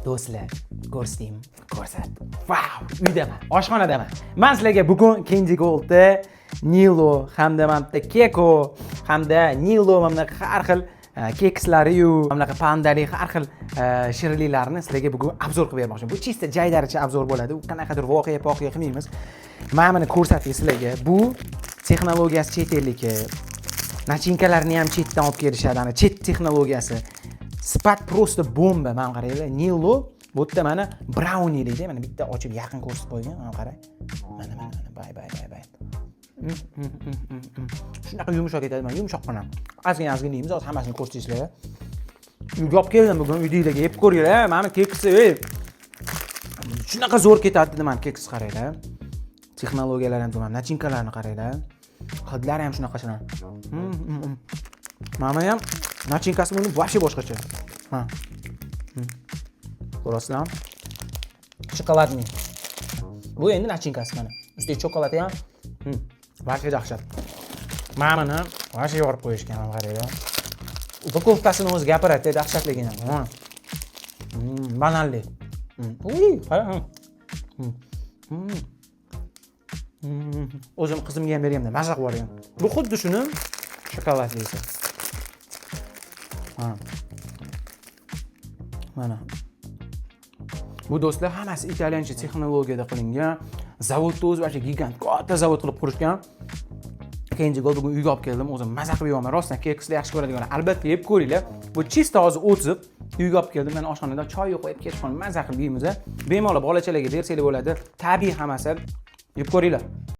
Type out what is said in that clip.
Do'stlar, ko'rsat. Wow, uydaman, oshxonadaman. Men sizlarga bugun Kenji Goldda Nilo hamda mamda Keko hamda Nilo mamda har xil kekslari-yu, mamlaqa pandali har xil shirinliklarni sizlarga bugun obzor qilib bermoqchiman. Bu chista jaydaricha obzor bo'ladi. U qanaqadir voqea qilmaymiz. Men buni ko'rsatay sizlarga. Bu texnologiyasi chet elniki. Nachinkalarni ham chetdan olib kelishadi. Ana chet texnologiyasi. Sifat просто bomba. Men qaranglar, Nilo bu yerda mana brownie deydi. Mana bitta ochib yaqin ko'rsatib qo'ygan. Mana qarang. Mana bay. Shunaqa yumshoq ketadi. Mana yumshoqqina. Ozgina yeymiz, hozir hammasini ko'rsatinglar. Uyga olib keldim bugun, uydagilarga yeb ko'ringlar. Mana keksi, shunaqa zo'r ketadi dedim, mana keks qaranglar. Texnologiyalar ham zo'r, nachinkalarni qaranglar. Hidlari ham shunaqa. Mana ham nachinkasi buni вообще boshqacha. Ha. Ko'rasizlar? Shokoladniy. Bu endi nachinkasi mana. Ustiga shokolad ham. Вообще dahshat. Mana buni вообще yorib qo'yishgan, mana qaranglar. Upakovkasini o'zi gapiradi, dahshatligini. Banallik. Qarang. O'zim qizimga ham berganman, maza qilib yuborgan. Bu xuddi shuni shokoladlisi. Mana. Bu do'stlar hammasi italyancha texnologiyada qilingan. Zavodni o'zi o'sha gigant, katta zavod qilib qurishgan. Kenji Gold bugun uyga olib keldim. O'zim maza qilib yeyman. Rostdan keksni yaxshi ko'radigan. Albatta yeb ko'ringlar. Bu chista hozir o'tib uyga olib keldim. Men oshxonada choy qo'yib kechqurun maza qilib yeymiz. Bemalol bolachalarga bersanglar bo'ladi. Tabiiy hammasi. Yeb ko'ringlar.